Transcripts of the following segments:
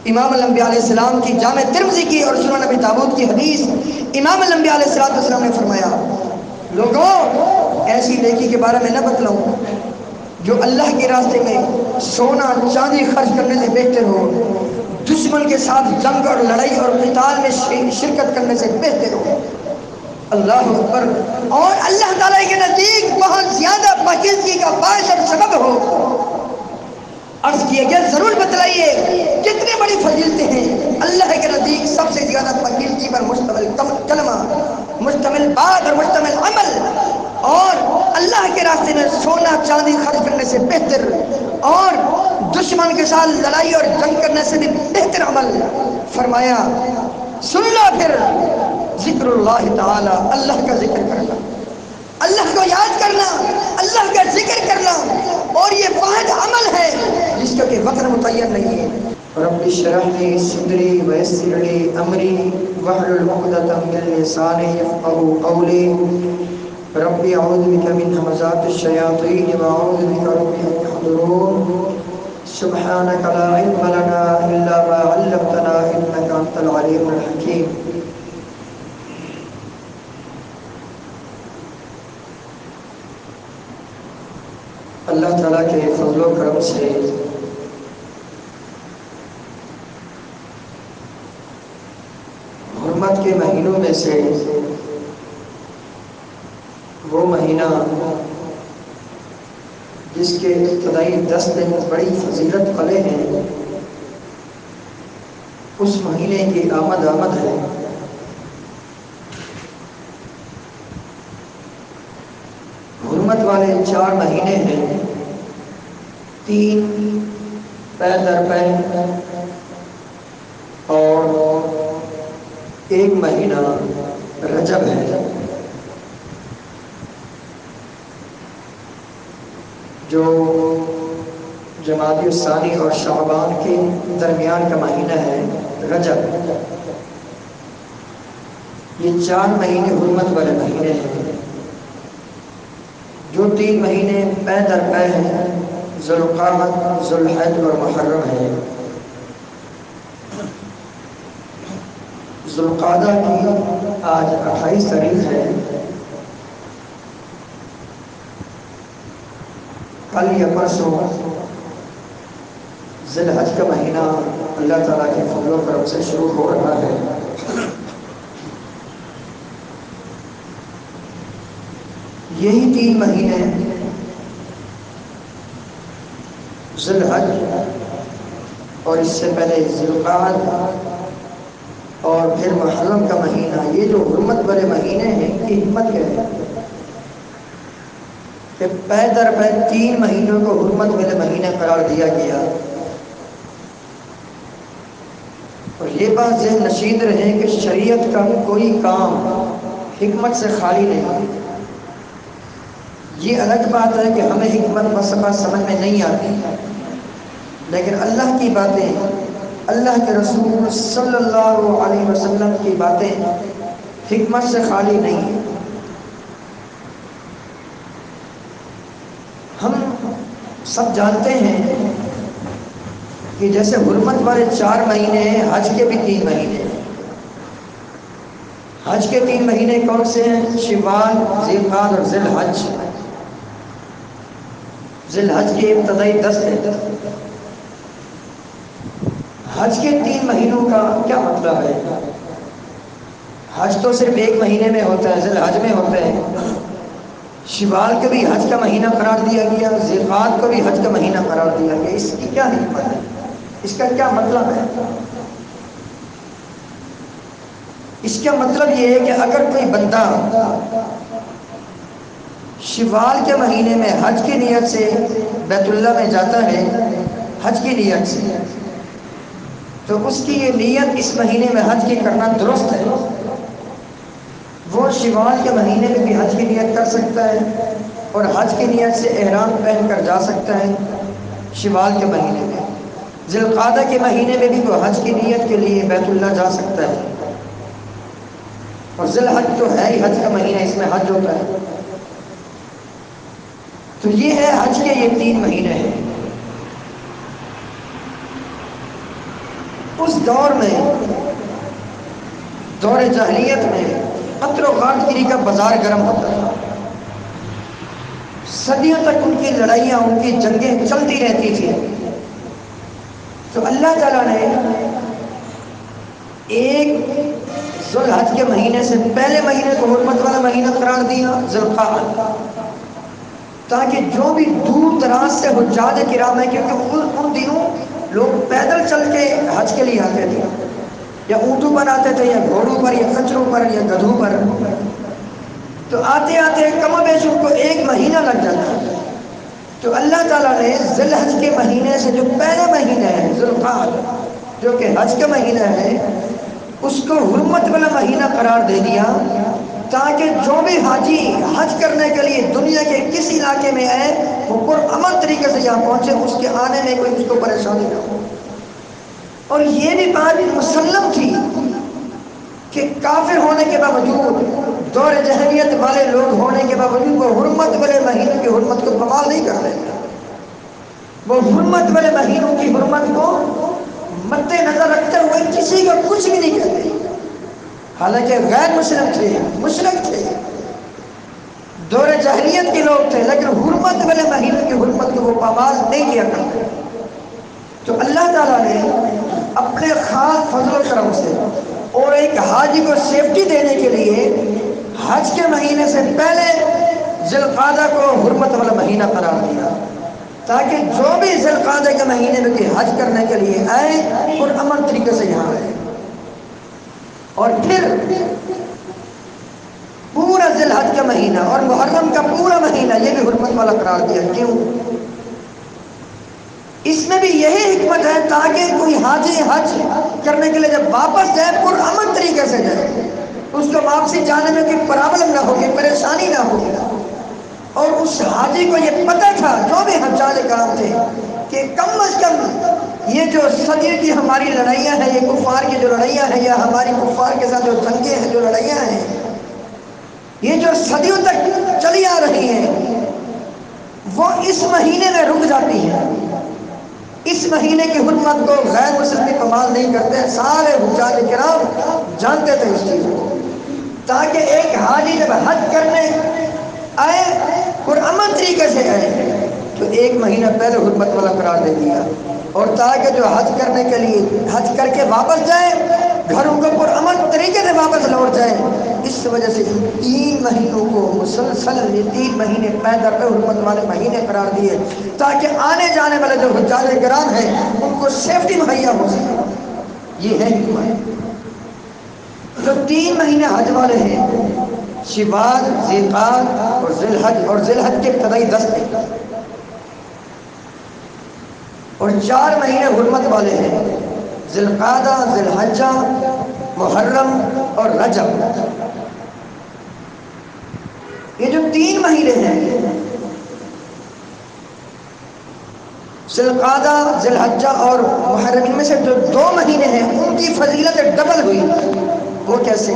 امام الانبیاء علیہ السلام کی جامع ترمذی کی اور سنن ابی داؤد کی حدیث، امام الانبیاء علیہ السلام نے فرمایا لوگوں ایسی نیکی کے بارے میں نہ بتلاؤں جو اللہ کے راستے میں سونا چاندی خرچ کرنے سے بہتر ہو، دشمن کے ساتھ جنگ اور لڑائی اور قتال میں شرکت کرنے سے بہتر ہو۔ اللہ اکبر۔ اور اللہ تعالیٰ کے نزدیک بہت زیادہ پاکیزگی کا باعث اور سبب ہو۔ عرض کیا گیا ضرور بتلائیے کتنی بڑی فضیلتیں ہیں اللہ کے نزدیک سب سے زیادہ پاکیزگی پر مشتمل کلمہ، مشتمل بات اور مشتمل عمل، اور اللہ کے راستے میں سونا چاندی خرچ کرنے سے بہتر اور دشمن کے ساتھ لڑائی اور جنگ کرنے سے بھی بہتر عمل۔ فرمایا سن لو پھر ذکر اللہ تعالی، اللہ کا ذکر کرنا، اللہ کو یاد کرنا، اللہ کا ذکر کرنا، اور یہ واحد عمل ہے جس کا کہ وقت متعین نہیں ہے۔ رب اشرح لي صدري ويسر لي امري واحلل عقدة من لساني يفقهوا قولي رب اعوذ بك من همزات الشياطين واعوذ بك رب ان يحضرون سبحانك لا علم لنا الا ما علمتنا انك انت العليم الحكيم۔ اللہ تعالیٰ کے فضل و کرم سے حرمت کے مہینوں میں سے وہ مہینہ جس کے ابتدائی 10 دن بڑی فضیلت والے ہیں، اس مہینے کی آمد ہے۔ حرمت والے 4 مہینے ہیں، 3 پے در پے اور 1 مہینہ رجب ہے، جو جمادی الثانی اور شعبان کے درمیان کا مہینہ ہے رجب۔ یہ 4 مہینے حرمت والے مہینے ہیں۔ جو 3 مہینے پے در پے ہیں، ذوالقعدہ، ذوالحج اور محرم ہے۔ ذوالقعدہ کی آج 28 تاریخ ہے، کل یا پرسوں ذی الحج کا مہینہ اللہ تعالیٰ کے فضل و کرم سے شروع ہو رہا ہے۔ یہی 3 مہینے ذی الحج اور اس سے پہلے ذی القعدہ اور پھر محرم کا مہینہ، یہ جو حرمت والے مہینے ہیں ان کی حکمت کیا ہے کہ پے در پے 3 مہینوں کو حرمت والے مہینے قرار دیا گیا۔ اور یہ بات ذہن نشین رہے کہ شریعت کا کوئی کام حکمت سے خالی نہیں۔ یہ الگ بات ہے کہ ہمیں حکمت بسپا سمجھ میں نہیں آتی، لیکن اللہ کی باتیں، اللہ کے رسول صلی اللہ علیہ وسلم کی باتیں حکمت سے خالی نہیں ہیں۔ ہم سب جانتے ہیں کہ جیسے حرمت والے 4 مہینے ہیں، حج کے بھی 3 مہینے ہیں۔ حج کے 3 مہینے کون سے ہیں؟ شوال، ذی القعدہ اور ذی الحج۔ ذی الحج کے ابتدائی 10 دن۔ حج کے 3 مہینوں کا کیا مطلب ہے؟ حج تو صرف 1 مہینے میں ہوتا ہے، ذی الحج میں ہوتا ہے۔ شوال کو بھی حج کا مہینہ قرار دیا گیا، ذی القعدہ کو بھی حج کا مہینہ قرار دیا گیا۔ اس کی کیا حکمت ہے؟ اس کا کیا مطلب ہے؟ اس کا مطلب یہ ہے کہ اگر کوئی بندہ شوال کے مہینے میں حج کی نیت سے بیت اللہ میں جاتا ہے، حج کی نیت سے، تو اس کی یہ نیت اس مہینے میں حج کی کرنا درست ہے۔ وہ شوال کے مہینے میں بھی حج کی نیت کر سکتا ہے اور حج کی نیت سے احرام پہن کر جا سکتا ہے شوال کے مہینے میں۔ ذی القعدہ کے مہینے میں بھی وہ حج کی نیت کے لیے بیت اللہ جا سکتا ہے، اور ذی الحج تو ہے ہی حج کا مہینہ، اس میں حج ہوتا ہے۔ تو یہ ہے حج کے یہ 3 مہینے ہیں۔ اس دور میں، دور جاہلیت میں قتل و غارت گیری کا بازار گرم ہوتا تھا، صدیوں تک ان کی لڑائیاں، ان کی جنگیں چلتی رہتی تھی۔ تو اللہ تعالیٰ نے ایک ذو الحج کے مہینے سے پہلے مہینے کو حرمت والا مہینہ قرار دیا، ذی القعدہ، تاکہ جو بھی دور دراز سے حجاج کرام ہیں، کیونکہ ان دنوں لوگ پیدل چل کے حج کے لیے آتے تھے، یا اونٹوں پر آتے تھے، یا گھوڑوں پر، یا خچروں پر، یا گدھوں پر، تو آتے آتے کم و بیش ان کو ایک مہینہ لگ جاتا۔ تو اللہ تعالیٰ نے ذی الحج کے مہینے سے جو پہلا مہینہ ہے ذی القعدہ، جو کہ حج کا مہینہ ہے، اس کو حرمت والا مہینہ قرار دے دیا، تاکہ جو بھی حاجی حج کرنے کے لیے دنیا کے کس علاقے میں آئے وہ پرامن طریقے سے یہاں پہنچے، اس کے آنے میں کوئی اس کو پریشانی نہ ہو۔ اور یہ بھی بات مسلم تھی کہ کافر ہونے کے باوجود، دور جاہلیت والے لوگ ہونے کے باوجود، وہ حرمت والے مہینوں کی حرمت کو پامال نہیں کر رہے، وہ حرمت والے مہینوں کی حرمت کو مد نظر رکھتے ہوئے کسی کو کچھ بھی نہیں کہتے، حالانکہ غیر مسلم تھے، مشرک تھے، دور جاہلیت کے لوگ تھے، لیکن حرمت والے مہینوں کی حرمت کو وہ پامال نہیں کیا کرتے۔ تو اللہ تعالیٰ نے اپنے خاص فضل و کرم سے اور ایک حاجی کو سیفٹی دینے کے لیے حج کے مہینے سے پہلے ذی القعدہ کو حرمت والا مہینہ قرار دیا، تاکہ جو بھی ذی القعدہ کے مہینے میں کہ حج کرنے کے لیے آئے اور امن طریقے سے یہاں آئے۔ اور پھر پورا ذی الحج کا مہینہ اور محرم کا پورا مہینہ یہ بھی حرمت والا قرار دیا۔ کیوں؟ اس میں بھی یہی حکمت ہے تاکہ کوئی حاجی حج کرنے کے لیے جب واپس جائے پرامن طریقے سے جائے، اس کو واپسی جانے میں کوئی پرابلم نہ ہوگی، پریشانی نہ ہوگی۔ اور اس حاجی کو یہ پتہ تھا، جو بھی حجاج کرام تھے، کہ کم از کم یہ جو صدیوں کی ہماری لڑائیاں ہیں، یہ کفار کی جو لڑائیاں ہیں، یا ہماری کفار کے ساتھ جو جنگیں ہیں، جو لڑائیاں ہیں، یہ جو صدیوں تک چلی آ رہی ہیں، وہ اس مہینے میں رک جاتی ہیں۔ اس مہینے کی حرمت کو غیر مسلم پامال نہیں کرتے، سارے حجاج کرام جانتے تھے اس چیز کو، تاکہ ایک حاجی جب حج کرنے آئے پرامن طریقے سے آئے تو ایک مہینہ پہلے حرمت والا قرار دے دیا، اور تاکہ جو حج کرنے کے لیے حج کر کے واپس جائے گھروں کو پرامن طریقے سے واپس لوٹ جائے۔ اس وجہ سے 3 مہینوں کو مسلسل 3 مہینے پیدر پہ حرمت والے مہینے قرار دیے، تاکہ آنے جانے والے جو حجاج کرام ہیں ان کو سیفٹی مہیا ہو سکے۔ یہ ہے حکمت۔ جو 3 مہینے حج والے ہیں، شوال، ذی القعدہ اور ذی الحج، اور ذی الحج کے ابتدائی 10 دن، اور 4 مہینے حرمت والے ہیں، ذی القعدہ، ذی الحجہ، محرم اور رجب۔ یہ جو 3 مہینے ہیں، ذی القعدہ، ذی الحجہ اور محرم، ان میں سے جو 2 مہینے ہیں ان کی فضیلت ڈبل ہوئی۔ وہ کیسے؟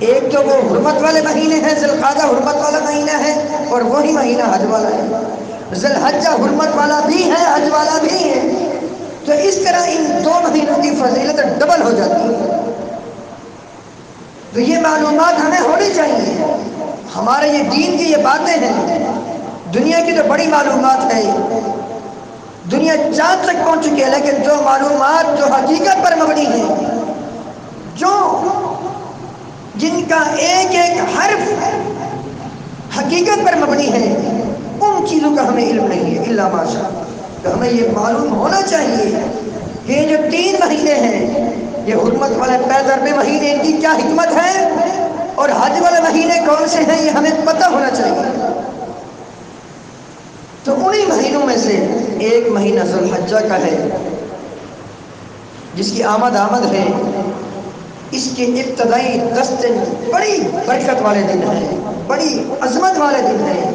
ایک تو وہ حرمت والے مہینے ہیں، ذی القعدہ حرمت والا مہینہ ہے، اور وہی مہینہ حج والا ہے۔ ذی الحجہ حرمت والا بھی ہے، حج والا بھی ہے، تو اس طرح ان 2 مہینوں کی فضیلت ڈبل ہو جاتی ہے۔ تو یہ معلومات ہمیں ہونی چاہیے، ہمارے یہ دین کی یہ باتیں ہیں، دنیا کی تو بڑی معلومات ہے، دنیا چاند تک پہنچ چکی ہے، لیکن جو معلومات جو حقیقت پر مبنی ہیں، جو جن کا ایک ایک حرف حقیقت پر مبنی ہے، ان چیزوں کا ہمیں علم نہیں ہے الا ماشاء اللہ۔ تو ہمیں یہ معلوم ہونا چاہیے کہ یہ جو 3 مہینے ہیں، یہ حرمت والے پیدر میں مہینے، ان کی کیا حکمت ہے، اور حج والے مہینے کون سے ہیں، یہ ہمیں پتہ ہونا چاہیے۔ تو انہی مہینوں میں سے ایک مہینہ ذو الحجہ کا ہے، جس کی آمد ہے، اس کے ابتدائی 10 دن بڑی برکت والے دن ہیں، بڑی عظمت والے دن ہیں۔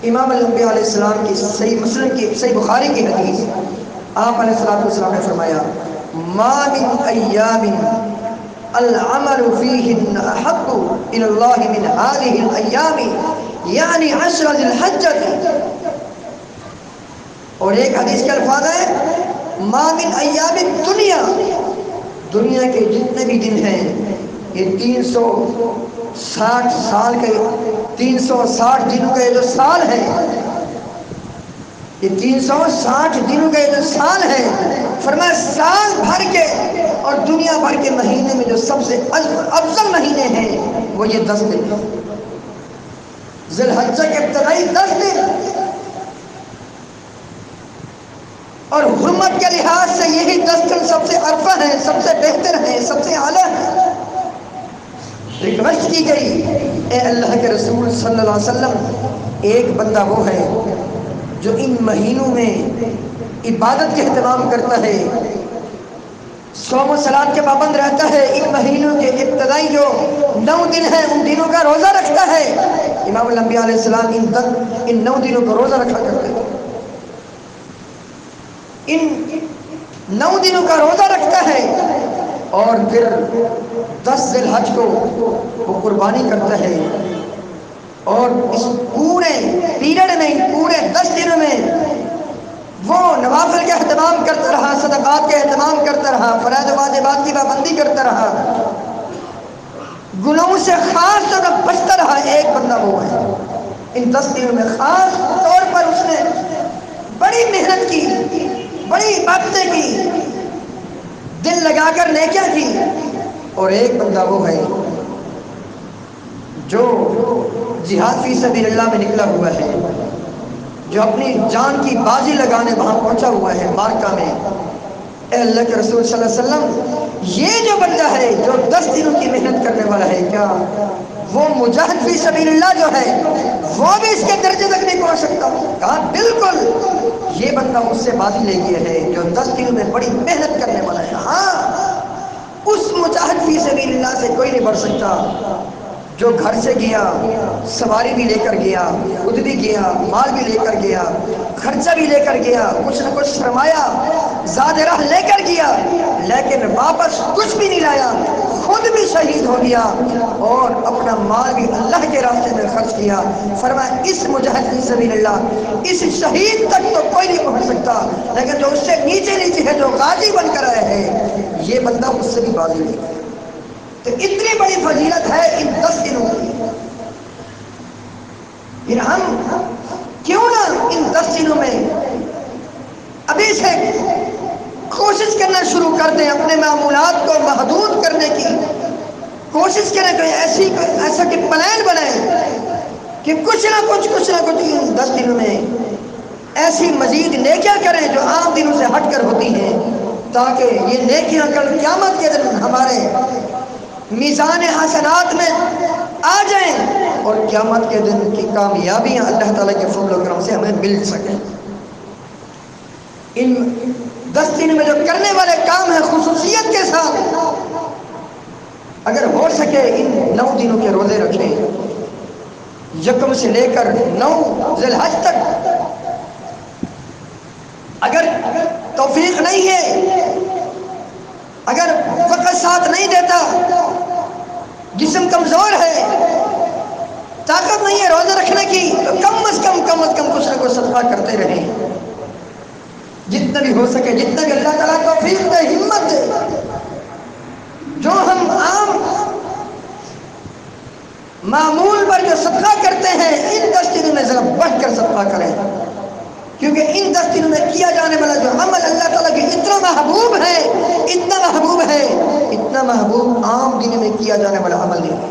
امام الانبیاء علیہ السلام کی صحیح مسلم کی صحیح بخاری کی حدیث، آپ علیہ السلام نے فرمایا، ما من ایام العمل فیہن احب الی اللہ من هذه الایام یعنی 10 ذی الحجہ۔ اور ایک حدیث کے الفاظ ہے، ما من ایام الدنیا دنیا کے جتنے بھی دن ہیں یہ 360 سال کے 360 دنوں کا یہ جو سال ہے، یہ 360 دنوں کا یہ جو سال ہے، فرمایا سال بھر کے اور دنیا بھر کے مہینے میں جو سب سے افضل مہینے ہیں وہ یہ 10 دن، ذی الحجہ کے ابتدائی 10 دن، اور حرمت کے لحاظ سے یہی 10 دن سب سے عرفہ ہیں، سب سے بہتر ہیں، سب سے اعلیٰ ہیں۔ ریکویسٹ کی گئی، اے اللہ کے رسول صلی اللہ علیہ وسلم، ایک بندہ وہ ہے جو ان مہینوں میں عبادت کے اہتمام کرتا ہے، صوم و صلات کے پابند رہتا ہے، ان مہینوں کے ابتدائی جو 9 دن ہیں ان دنوں کا روزہ رکھتا ہے۔ امام الانبیاء علیہ السلام ان 9 دنوں کا روزہ رکھا کرتے تھے، ان 9 دنوں کا روزہ رکھتا ہے، اور پھر 10 ذی الحج کو وہ قربانی کرتا ہے، اور اس پورے پیریڈ میں، پورے 10 دنوں میں وہ نوافل کا اہتمام کرتا رہا، صدقات کا اہتمام کرتا رہا، فرائض و واجبات کی پابندی کرتا رہا، گناہوں سے خاص طور پر بچتا رہا۔ ایک بندہ وہ ہے ان 10 دنوں میں خاص طور پر اس نے بڑی محنت کی، بڑی عبادتیں کی، دل لگا کر نیکیاں کی، اور ایک بندہ وہ ہے جو جہاد فی سبیل اللہ میں نکلا ہوا ہے، جو اپنی جان کی بازی لگانے وہاں پہنچا ہوا ہے مارکا میں۔ اے اللہ کے رسول صلی اللہ علیہ وسلم، یہ جو بندہ ہے جو 10 دنوں کی محنت کرنے والا ہے، کیا وہ مجاہد فی سبیل اللہ جو ہے وہ بھی اس کے درجے تک نہیں پہنچ سکتا؟ کہا بالکل، یہ بندہ اس سے بازی لے گیا ہے جو 10 دنوں میں بڑی محنت کرنے والا ہے۔ ہاں، اس مجاہد فی سبیل اللہ سے کوئی نہیں بڑھ سکتا جو گھر سے گیا، سواری بھی لے کر گیا، خود بھی گیا، مال بھی لے کر گیا، خرچہ بھی لے کر گیا، کچھ نہ کچھ سرمایہ زاد راہ لے کر گیا، لیکن واپس کچھ بھی نہیں لایا، خود بھی شہید ہو گیا اور اپنا مال بھی اللہ کے راستے میں خرچ کیا۔ فرمایا اس مجاہد فی سبیل اللہ، اس شہید تک تو کوئی نہیں پہنچ سکتا، لیکن جو اس سے نیچے نیچے ہے، جو غازی بن کر آئے ہیں، یہ بندہ اس سے بھی بازی لے گا۔ تو اتنی بڑی فضیلت ہے ان 10 دنوں کی، پھر ہم کیوں نہ ان 10 دنوں میں ابھی سے کوشش کرنا شروع کر دیں، اپنے معمولات کو محدود کرنے کی کوشش کریں، کوئی ایسا کہ پلان بنائیں کہ کچھ نہ کچھ ان 10 دنوں میں ایسی مزید نیکیاں کریں جو عام دنوں سے ہٹ کر ہوتی ہیں، تاکہ یہ نیکیاں کل قیامت کے دن ہمارے میزان حسنات میں آ جائیں اور قیامت کے دن کی کامیابیاں اللہ تعالیٰ کے فضل و کرم سے ہمیں مل سکیں۔ ان 10 دن میں جو کرنے والے کام ہیں خصوصیت کے ساتھ، اگر ہو سکے ان 9 دنوں کے روزے رکھیں، 1 سے لے کر 9 ذی الحج تک۔ اگر توفیق نہیں ہے، اگر وقت ساتھ نہیں دیتا، جسم کمزور ہے، طاقت نہیں ہے روزہ رکھنے کی، تو کم از کم کچھ نہ کچھ صدقہ کرتے رہیں، جتنا بھی ہو سکے، جتنا بھی اللہ تعالیٰ توفیق دے، ہمت دے۔ جو ہم عام معمول پر جو صدقہ کرتے ہیں، ان 10 دنوں میں ذرا بڑھ کر صدقہ کریں، کیونکہ ان 10 دنوں میں کیا جانے والا جو عمل اللہ تعالیٰ کے اتنا محبوب ہے، اتنا محبوب عام دنوں میں کیا جانے والا عمل نہیں ہے۔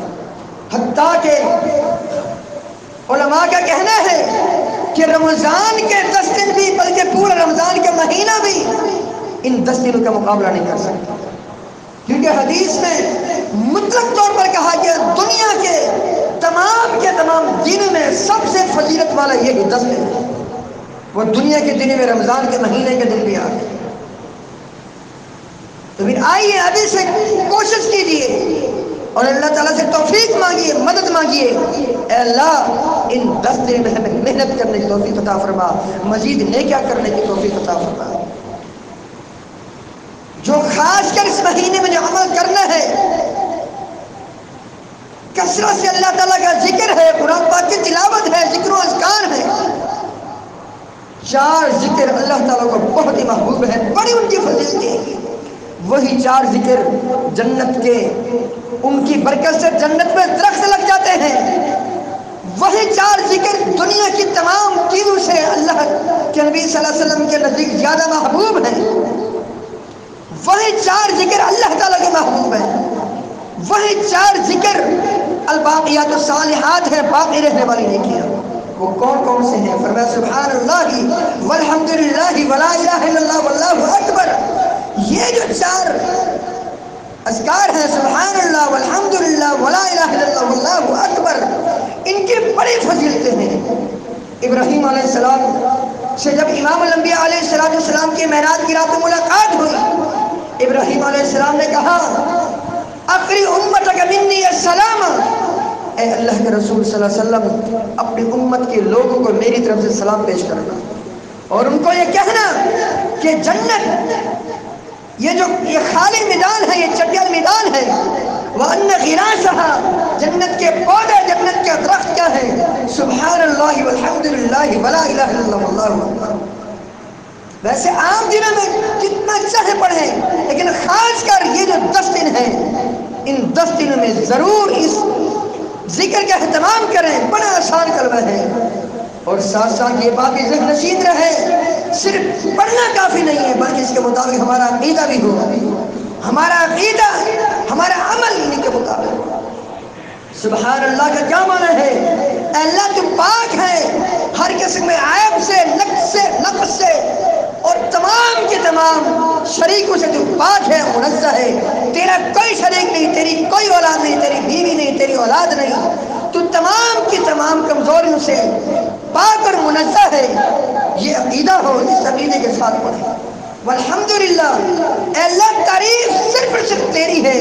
حتیٰ کہ علماء کا کہنا ہے کہ رمضان کے 10 دن بھی، بلکہ پورا رمضان کا مہینہ بھی ان 10 دنوں کا مقابلہ نہیں کر سکتا، کیونکہ حدیث میں مطلق طور پر کہا گیا دنیا کے تمام دنوں میں سب سے فضیلت والا یہی 10 دن ہے۔ وہ دنیا کے دنوں میں رمضان کے مہینے کے دن بھی آ گئے، تو پھر آئیے ابھی سے کوشش کیجیے اور اللہ تعالیٰ سے توفیق مانگیے، مدد مانگیے، اے اللہ ان 10 دن میں ہمیں محنت کرنے کی توفیق عطا فرما، مزید نیکیاں کرنے کی توفیق عطا فرما۔ جو خاص کر اس مہینے میں جو عمل کرنا ہے، کثرت سے اللہ تعالیٰ کا ذکر ہے، قرآن پاک کی تلاوت ہے، ذکر و اذکار ہے۔ 4 ذکر اللہ تعالیٰ کو بہت ہی محبوب ہے، بڑی ان کی فضیلتیں ہیں، وہی 4 ذکر جنت کے، ان کی برکت سے جنت میں درخت لگ جاتے ہیں، وہی 4 ذکر دنیا کی تمام چیزوں سے اللہ کے نبی صلی اللہ علیہ وسلم کے نزدیک زیادہ محبوب ہیں، وہی 4 ذکر اللہ تعالیٰ کے محبوب ہیں، وہی 4 ذکر الباقیات الصالحات ہیں، باقی رہنے والی نیکیاں۔ وہ کون کون سے ہیں؟ فرمایا سبحان اللہ والحمدللہ ولا الہ الا اللہ واللہ اکبر۔ یہ جو 4 اذکار ہیں، سبحان اللہ والحمدللہ ولا الہ الا اللہ واللہ اکبر، ان کی بڑی فضیلتیں ہیں۔ ابراہیم علیہ السلام سے جب امام الانبیاء علیہ السلام کی معراج کی رات میں ملاقات ہوئی، ابراہیم علیہ السلام نے کہا اقری امتک منی السلام، اے اللہ کے رسول صلی اللہ علیہ وسلم اپنی امت کے لوگوں کو میری طرف سے سلام پیش کرنا، اور ان کو یہ کہنا کہ جنت یہ خالی میدان ہے، یہ چٹیل میدان ہے، وَأَنَّ غِرَاسَهَا، جنت کے پودے، جنت کے درخت کیا ہے، سبحان اللہ والحمدللہ ولا الہ الا اللہ واللہ اکبر۔ ویسے عام دنوں میں جتنا چاہے پڑھیں، لیکن خاص کر یہ جو 10 دن ہیں، ان 10 دنوں میں ضرور اس ذکر کا اہتمام کریں، بڑا آسان کلمہ ہے، اور ساتھ ساتھ یہ بات بھی ذہن نشین رہے، صرف پڑھنا کافی نہیں ہے، بلکہ اس کے مطابق ہمارا عقیدہ بھی ہو، ہمارا عقیدہ، ہمارا عمل انہی کے مطابق۔ سبحان اللہ کا کیا معنی ہے؟ اے اللہ تو پاک ہے ہر قسم میں عیب سے، نقص سے، اور تمام کے تمام شریکوں سے تو پاک ہے، منزہ ہے، تیرا کوئی شریک نہیں، تیری کوئی اولاد نہیں، تیری بیوی نہیں، تیری اولاد نہیں، تو تمام کی تمام کمزوریوں سے پاک اور منزہ ہے۔ یہ عقیدہ ہو، اس عقیدے کے ساتھ پڑھیں۔ والحمدللہ، اے اللہ تعریف صرف اور صرف تیری ہے،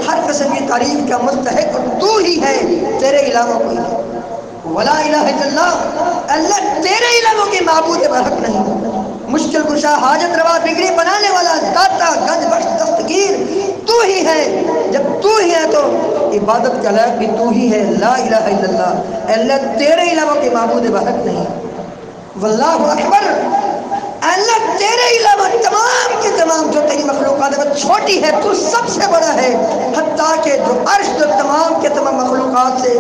ہر قسم کی تعریف کا مستحق تو ہی ہے، تیرے علاوہ کوئی نہیں۔ ولا الہ الا اللہ، اللہ تیرے علاوہ کی معبود برحق نہیں، مشکل کشا، حاجت روا، بگڑی بنانے والا، داتا، گنج بخش، دستگیر تو ہی ہے۔ جب تو ہی ہے تو عبادت کا لائق بھی تو ہی ہے، لا الہ الا اللہ، اللہ تیرے علاوہ کے معبود برحق نہیں۔ واللہ اکبر، اللہ تیرے علاوہ تمام کے تمام جو تیری مخلوقات ہے وہ چھوٹی ہے، تو سب سے بڑا ہے، حتیٰ کہ جو عرش جو تمام کے تمام مخلوقات سے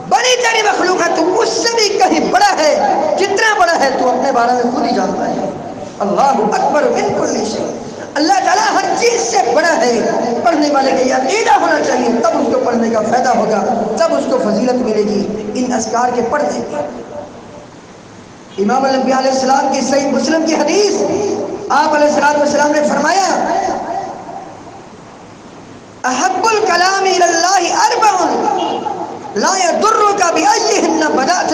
بڑی تیری مخلوق ہے، تو اس سے بھی کہیں بڑا ہے، کتنا بڑا ہے تو اپنے بارے میں خود ہی جانتا ہے۔ اللہ اکبر من کل شیء، اللہ تعالیٰ ہر چیز سے بڑا ہے۔ پڑھنے والے کا یہ عقیدہ ہونا چاہیے، تب اس کو پڑھنے کا فائدہ ہوگا، تب اس کو فضیلت ملے گی ان اذکار کے پڑھنے کی۔ امام الانبیاء علیہ السلام کی صحیح مسلم کی حدیث، آپ علیہ السلام نے فرمایا احب الکلام الی اللہ اربع لا يضرك بأيهن بدأت،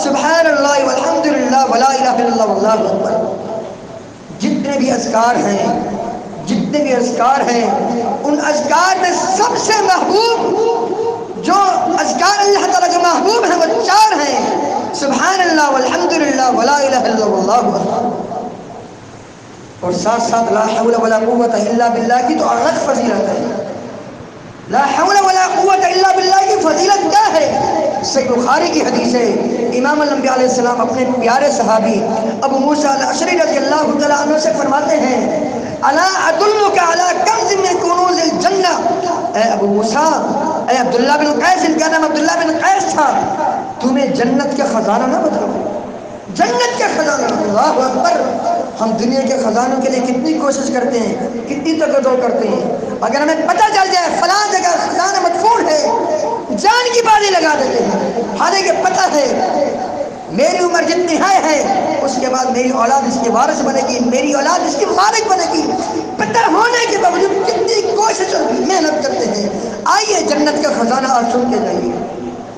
سبحان اللہ والحمدللہ ولا الہ الا اللہ واللہ اکبر۔ جتنے بھی اذکار ہیں ان اذکار میں سب سے محبوب جو اذکار اللہ تعالیٰ کے محبوب ہیں وہ 4 ہیں، سبحان اللہ والحمدللہ ولا الہ الا اللہ واللہ اکبر، اور ساتھ ساتھ لا حول ولا قوت الا باللہ کی تو الگ فضیلت ہے۔ لا حول ولا قوت الا باللہ کی فضیلت کیا ہے؟ صحیح بخاری کی حدیث ہے، امام الانبیاء علیہ السلام اپنے پیارے صحابی ابو موسیٰ الاشعری رضی اللہ تعالیٰ عنہ سے فرماتے ہیں الا ادلک علی کنز من کنوز الجنہ، اے ابو موسیٰ، اے عبداللہ بن قیس، ان کا نام عبداللہ بن قیس تھا، تمہیں جنت کا خزانہ نہ بتاؤں؟ جنت کا خزانہ، اللہ اکبر۔ ہم دنیا کے خزانوں کے لیے کتنی کوشش کرتے ہیں، کتنی تقدر کرتے ہیں، اگر ہمیں پتہ چل جائے فلاں جگہ خزانہ مدفون ہے، جان کی بازی لگا دیتے ہیں، حالانکہ پتہ ہے میری عمر جتنی ہے اس کے بعد میری اولاد اس کی وارث بنے گی، میری اولاد اس کی مالک بنے گی، پتہ ہونے کے باوجود کتنی کوشش اور محنت کرتے ہیں۔ آئیے جنت کا خزانہ آج سن کے جائیے،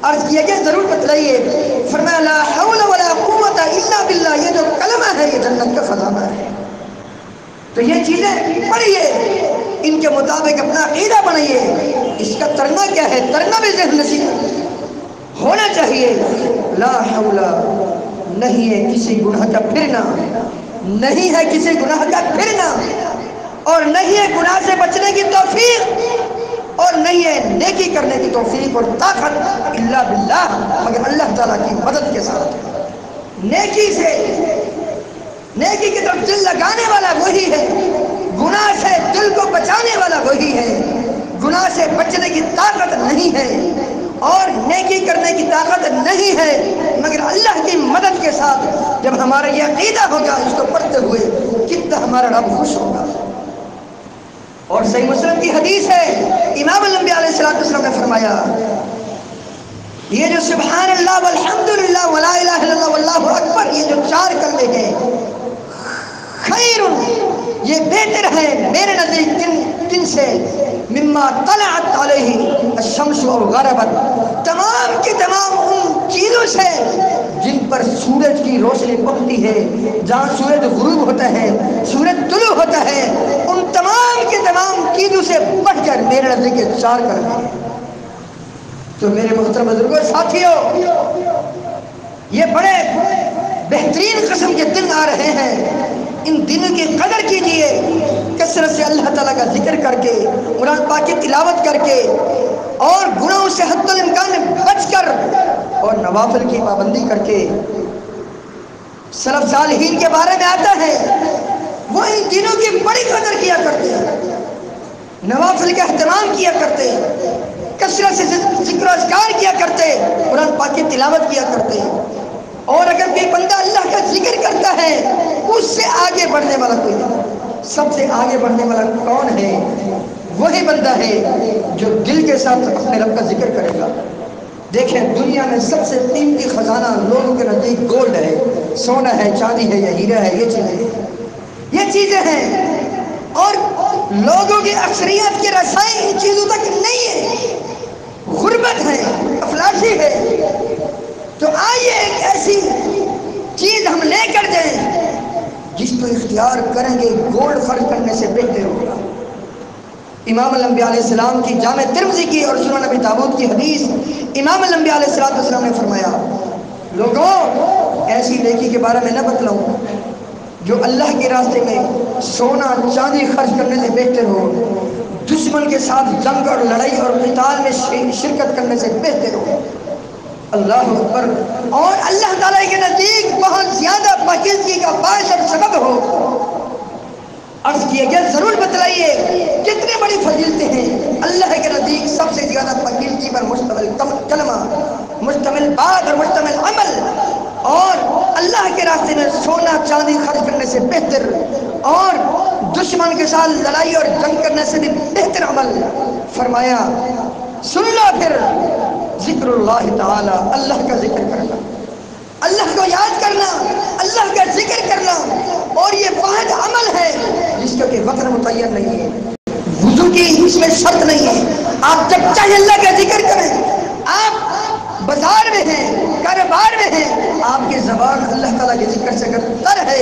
عرض کیا کہ ضرور بتلائیے، فرمایا لا حول ولا قوت الا باللہ، یہ جو کلمہ ہے یہ جنت کا خزانہ ہے۔ تو یہ چیزیں پڑھیے، ان کے مطابق اپنا عقیدہ بنائیے۔ اس کا ترنا کیا ہے؟ ترنا بھی ذہن نشین ہونا چاہیے۔ لا حول، نہیں ہے کسی گناہ کا پھرنا، نہیں ہے کسی گناہ کا پھرنا، اور نہیں ہے گناہ سے بچنے کی توفیق، اور نہیں ہے نیکی کرنے کی توفیق اور طاقت الا باللہ، مگر اللہ تعالیٰ کی مدد کے ساتھ۔ نیکی سے، نیکی کی طرف دل لگانے والا وہی ہے، گناہ سے دل کو بچانے نہیں ہے مگر اللہ کی مدد کے ساتھ جب ہمارا یہ عقیدہ ہوگا اس کو پڑھتے ہوئے کتنا ہمارا رب خوش ہوگا۔ اور صحیح مسلم کی حدیث ہے، امام الانبیاء علیہ السلام نے فرمایا یہ جو سبحان اللہ والحمدللہ ولا الہ الا اللہ واللہ اکبر، یہ جو 4 کلمے ہیں، خیر، یہ بہتر ہے میرے نزدیک کن سے، مما طلعت علیہ الشمس اور غربت، تمام کی تمام ان چیزوں سے جن پر سورج کی روشنی پڑتی ہے، جہاں سورج غروب ہوتا ہے، سورج طلوع ہوتا ہے، ان تمام کے تمام چیزوں سے بڑھ کر میرے نزدیک 4 کلمے ہیں۔ تو میرے محترم بزرگوں، ساتھیوں، یہ بڑے بہترین قسم کے دن آ رہے ہیں، ان دنوں کی قدر کیجئے، کثرت سے اللہ تعالیٰ کا ذکر کر کے، قرآن پاک کی تلاوت کر کے، اور گناہوں سے حد الامکان بچ کر، اور نوافل کی پابندی کر کے۔ سلف صالحین کے بارے میں آتا ہے وہ ان دنوں کی بڑی قدر کیا کرتے ہیں، نوافل کا اہتمام کیا کرتے ہیں، کثرت سے ذکر و اذکار کیا کرتے، قرآن پاک کی تلاوت کیا کرتے، اور اگر کوئی بندہ اللہ کا ذکر کرتا ہے اس سے آگے بڑھنے والا کوئی نہیں۔ سب سے آگے بڑھنے والا کون ہے؟ وہی بندہ ہے جو دل کے ساتھ اپنے رب کا ذکر کرے گا۔ دیکھیں، دنیا میں سب سے قیمتی خزانہ لوگوں کے نزدیک گولڈ ہے، سونا ہے، چاندی ہے، یا ہیرا ہے، یہ چیزیں ہیں، اور لوگوں کی اکثریت کی رسائی ان چیزوں تک نہیں ہے، غربت ہے، افلاسی ہے۔ تو آئیے ایک ایسی چیز ہم لے کر دیں جس کو اختیار کریں گے، گولڈ خرچ کرنے سے بہتر ہوگا۔ امام الانبیاء علیہ السلام کی جامع ترمذی کی اور سنن نبی داؤد کی حدیث، امام الانبیاء علیہ السلام نے فرمایا، لوگوں ایسی نیکی کے بارے میں نہ بتلاؤں جو اللہ کے راستے میں سونا چاندی خرچ کرنے سے بہتر ہو، دشمن کے ساتھ جنگ اور لڑائی اور قتال میں شرکت کرنے سے بہتر ہو۔ اللہ اکبر۔ اور اللہ تعالیٰ کے نزدیک بہت زیادہ پاکیزگی کا باعث اور سبب ہو۔ عرض کیا گیا، ضرور بتلائیے کتنی بڑی فضیلتیں ہیں اللہ کے نزدیک سب سے زیادہ پاکیزگی پر مشتمل کلمہ، مشتمل بات اور مشتمل عمل، اور اللہ کے راستے میں سونا چاندی خرچ کرنے سے بہتر، اور دشمن کے ساتھ لڑائی اور جنگ کرنے سے بھی بہتر عمل۔ فرمایا سن لو پھر، ذکر اللہ تعالی، اللہ کا ذکر کرنا، اللہ کو یاد کرنا، اللہ کا ذکر کرنا، اور یہ واحد عمل ہے جس کا کہ وقت متعین نہیں ہے، وضو کی اس میں شرط نہیں ہے۔ آپ جب چاہے اللہ کا ذکر کریں، آپ بازار میں ہیں، کاروبار میں ہیں، آپ کی زبان اللہ تعالیٰ کے ذکر سے اگر تر ہے،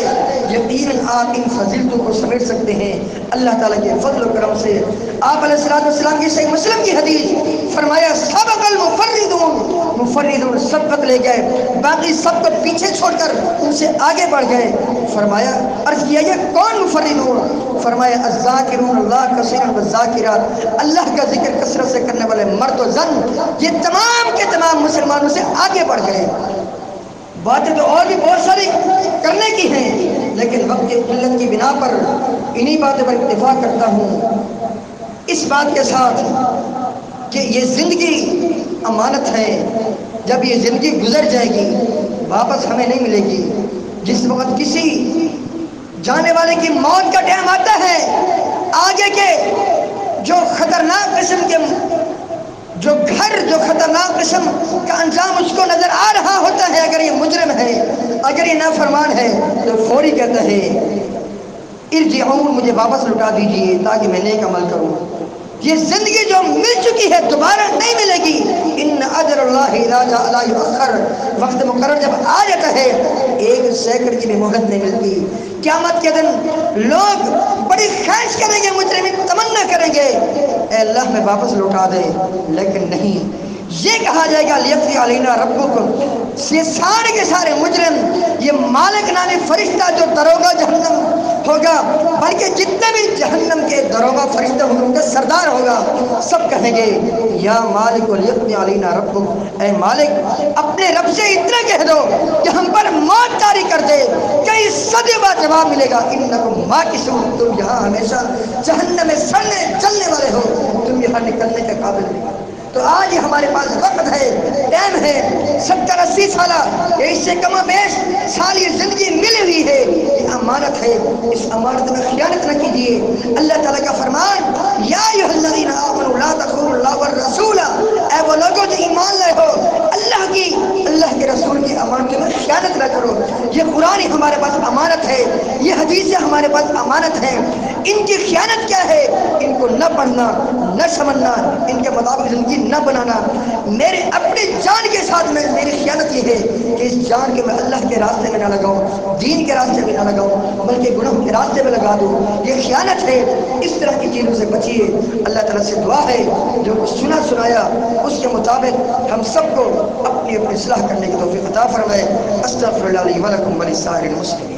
یقیناً آپ ان فضیلتوں کو سمیٹ سکتے ہیں اللہ تعالیٰ کے فضل و کرم سے۔ آپ علیہ السلام کی صحیح مسلم کی حدیث، فرمایا سبق المفردون، مفردون سبقت لے گئے، باقی سب کو پیچھے چھوڑ کر ان سے آگے بڑھ گئے۔ فرمایا، عرض کیا یہ کون مفردون؟ فرمایا الذاکرون اللہ کثیرا والذاکرات، اللہ کا ذکر کثرت سے کرنے والے مرد و زن، یہ تمام کے تمام مسلمانوں سے آگے بڑھ گئے۔ باتیں تو اور بھی بہت ساری کرنے کی ہیں، لیکن وقت کی قلت کی بنا پر انہی باتوں پر اکتفا کرتا ہوں، اس بات کے ساتھ کہ یہ زندگی امانت ہے، جب یہ زندگی گزر جائے گی واپس ہمیں نہیں ملے گی۔ جس وقت کسی جانے والے کی موت کا ٹائم آتا ہے، آگے کے جو خطرناک قسم کے جو خطرناک قسم کا انجام اس کو نظر آ رہا ہوتا ہے، اگر یہ مجرم ہے، اگر یہ نافرمان ہے، تو فوری کہتا ہے ارجعون، مجھے واپس لٹا دیجئے تاکہ میں نیک عمل کروں۔ یہ زندگی جو مل چکی ہے دوبارہ نہیں ملے گی۔ ان اجر اللہ اذا جاء لا یؤخر، وقت مقرر جب آ جاتا ہے 1 سیکنڈ کی بھی مہلت نہیں ملتی۔ قیامت کے دن لوگ بڑی خواہش کریں گے، مجرمین تمنا کریں گے اے اللہ میں واپس لوٹا دے، لیکن نہیں، یہ کہا جائے گا لیقضی علینا ربکم، یہ سارے کے سارے مجرم، یہ مالک نامی فرشتہ جو دروغہ جہنم ہوگا، بلکہ جتنے بھی جہنم کے دروغہ فرشتہ ہوگا ان کا سردار ہوگا، سب کہیں گے یا مالک لیقضی علینا ربک، اے مالک اپنے رب سے اتنا کہہ دو کہ ہم پر موت طاری کر دے، کئی صدی بعد جواب ملے گا انکم ماکثون، تم یہاں ہمیشہ جہنم میں سڑنے چلنے والے ہو، تم یہاں نکلنے کے قابل نہیں۔ تو آج ہی ہمارے پاس وقت ہے، ٹائم ہے، 70-80 سالہ یا اس سے کم و بیش سال یہ زندگی ملی ہوئی ہے، یہ امانت ہے، اس امانت میں خیانت نہ کیجیے۔ اللہ تعالیٰ کا فرمان، یا ایھا الذین آمنوا لا تخونوا اللہ والرسول، اے وہ لوگوں جو ایمان لائے ہو، اللہ کے رسول کی امانتوں میں خیانت نہ کرو۔ یہ قرآن ہی ہمارے پاس امانت ہے، یہ حدیثیں ہمارے پاس امانت ہیں، ان کی خیانت کیا ہے؟ ان کو نہ پڑھنا، نہ سمجھنا، ان کے مطابق زندگی نہ بنانا۔ میرے اپنی جان کے ساتھ میں میری خیانت یہ ہے کہ اس جان کے میں اللہ کے راستے میں نہ لگاؤں، دین کے راستے میں نہ لگاؤں، بلکہ گناہ کے راستے میں لگا دوں، یہ خیانت ہے۔ اس طرح کی چیزوں سے بچیے۔ اللہ تعالیٰ سے دعا ہے جو کچھ سنایا اس کے مطابق ہم سب کو اپنی اصلاح کرنے کی توفیق عطا فرمائے۔ استغفر اللہ لی ولکم ولسائر المسلمین۔